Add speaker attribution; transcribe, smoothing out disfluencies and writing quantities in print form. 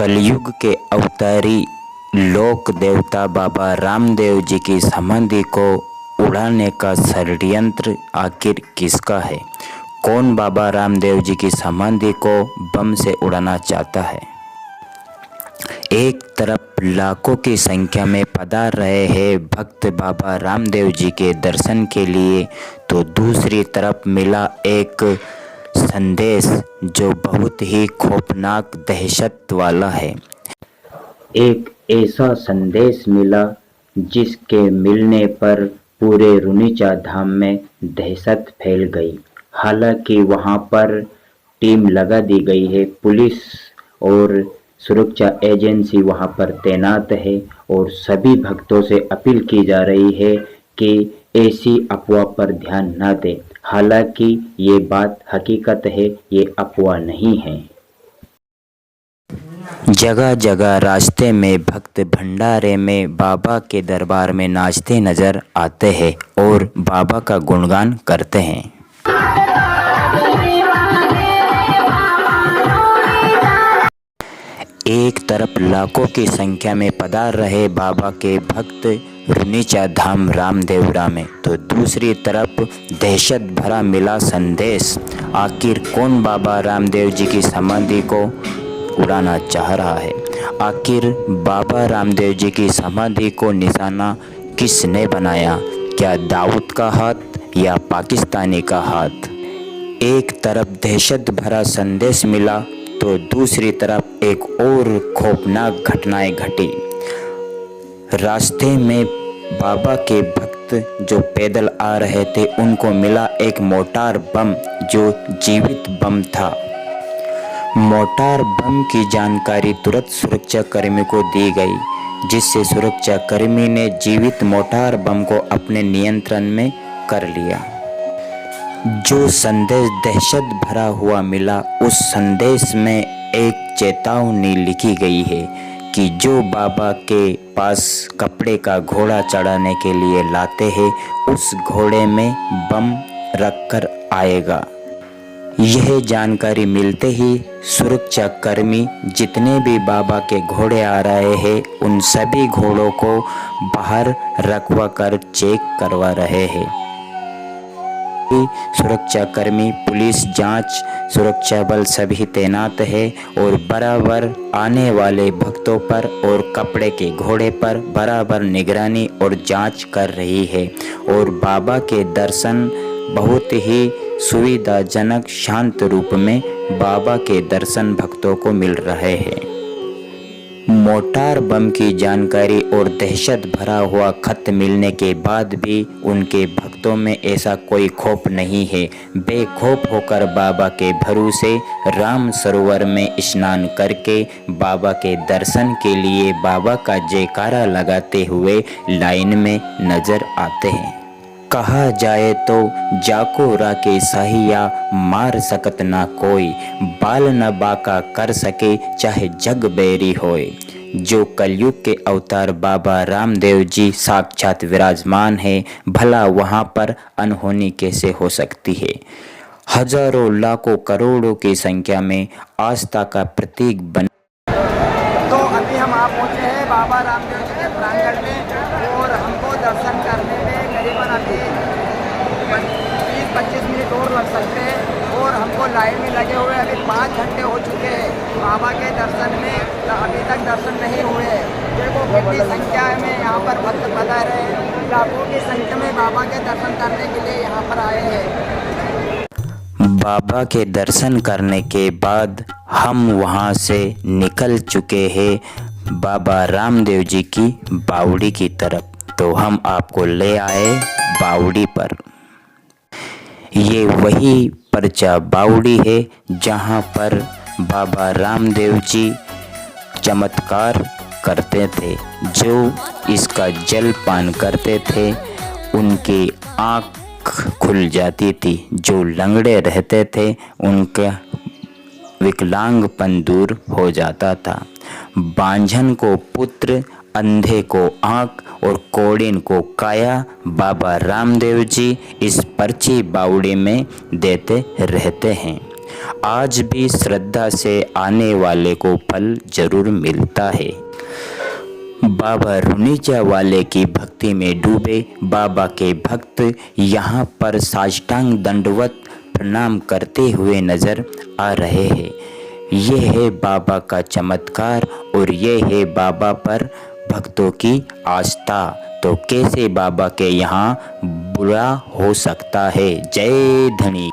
Speaker 1: कलयुग के अवतारी लोक देवता बाबा रामदेव जी की समाधि को उड़ाने का षड्यंत्र आखिर किसका है? कौन बाबा रामदेव जी की समाधि को बम से उड़ाना चाहता है? एक तरफ लाखों की संख्या में पधार रहे हैं भक्त बाबा रामदेव जी के दर्शन के लिए, तो दूसरी तरफ मिला एक संदेश जो बहुत ही खौफनाक दहशत वाला है। एक ऐसा संदेश मिला जिसके मिलने पर पूरे रुनीचा धाम में दहशत फैल गई। हालांकि वहां पर टीम लगा दी गई है, पुलिस और सुरक्षा एजेंसी वहां पर तैनात है और सभी भक्तों से अपील की जा रही है कि ऐसी अफवाह पर ध्यान न दें। हालांकि ये बात हकीकत है, ये अफवाह नहीं है। जगह जगह रास्ते में भक्त भंडारे में बाबा के दरबार में नाचते नजर आते हैं और बाबा का गुणगान करते हैं। एक तरफ लाखों की संख्या में पधार रहे बाबा के भक्त रुनीचा धाम रामदेवरा में, तो दूसरी तरफ दहशत भरा मिला संदेश। आखिर कौन बाबा रामदेव जी की समाधि को उड़ाना चाह रहा है? आखिर बाबा रामदेव जी की समाधि को निशाना किसने बनाया? क्या दाऊद का हाथ या पाकिस्तानी का हाथ? एक तरफ दहशत भरा संदेश मिला तो दूसरी तरफ एक और खौफनाक घटनाएं घटी। रास्ते में बाबा के भक्त जो पैदल आ रहे थे उनको मिला एक मोटार बम जो जीवित बम था। मोटार बम की जानकारी तुरंत सुरक्षा कर्मी को दी गई, जिससे सुरक्षा कर्मी ने जीवित मोटार बम को अपने नियंत्रण में कर लिया। जो संदेश दहशत भरा हुआ मिला, उस संदेश में एक चेतावनी लिखी गई है कि जो बाबा के पास कपड़े का घोड़ा चढ़ाने के लिए लाते हैं, उस घोड़े में बम रखकर आएगा। यह जानकारी मिलते ही सुरक्षा कर्मी जितने भी बाबा के घोड़े आ रहे हैं, उन सभी घोड़ों को बाहर रखवा कर चेक करवा रहे हैं। सुरक्षा कर्मी, पुलिस, जांच, सुरक्षा बल सभी तैनात है और बराबर आने वाले भक्तों पर और कपड़े के घोड़े पर बराबर निगरानी और जांच कर रही है और बाबा के दर्शन बहुत ही सुविधाजनक शांत रूप में बाबा के दर्शन भक्तों को मिल रहे हैं। मोटार बम की जानकारी और दहशत भरा हुआ खत मिलने के बाद भी उनके भक्तों में ऐसा कोई खौफ नहीं है। बेखौफ होकर बाबा के भरोसे राम सरोवर में स्नान करके बाबा के दर्शन के लिए बाबा का जयकारा लगाते हुए लाइन में नजर आते हैं। कहा जाए तो जाको राके साहिया मार सकत ना कोई, बाल न बाका कर सके चाहे जग बैरी होए। जो कलयुग के अवतार बाबा रामदेव जी साक्षात विराजमान है, भला वहाँ पर अनहोनी कैसे हो सकती है? हजारों लाखों करोड़ों की संख्या में आस्था का प्रतीक बन।
Speaker 2: तो अभी हम आप पहुँचे हैं बाबा रामदेव जी के प्रांगण में और हमको दर्शन करने में करीबन अभी 20-25 मिनट और लग सकते हैं और हमको लाइन में लगे हुए अभी 5 घंटे हो चुके हैं बाबा के दर्शन में, अभी तक दर्शन नहीं हुए हैं। देखो कितनी संख्या में यहाँ पर भक्त बता रहे हैं, लाखों की संख्या में बाबा के दर्शन करने के लिए यहाँ पर आए हैं।
Speaker 1: बाबा के दर्शन करने के बाद हम वहाँ से निकल चुके हैं बाबा रामदेव जी की बावड़ी की तरफ, तो हम आपको ले आए बावड़ी पर। ये वही परचा बावड़ी है जहाँ पर बाबा रामदेव जी चमत्कार करते थे। जो इसका जल पान करते थे उनकी आँख खुल जाती थी, जो लंगड़े रहते थे उनका विकलांगपन दूर हो जाता था। बांझन को पुत्र, अंधे को आँख और कोढ़िन को काया बाबा रामदेव जी इस पर्ची बावड़ी में देते रहते हैं। आज भी श्रद्धा से आने वाले को फल जरूर मिलता है। बाबा रुनीचा वाले की भक्ति में डूबे बाबा के भक्त यहाँ पर साष्टांग दंडवत प्रणाम करते हुए नजर आ रहे हैं। ये है बाबा का चमत्कार और ये है बाबा पर भक्तों की आस्था। तो कैसे बाबा के यहाँ बुरा हो सकता है। जय धनी।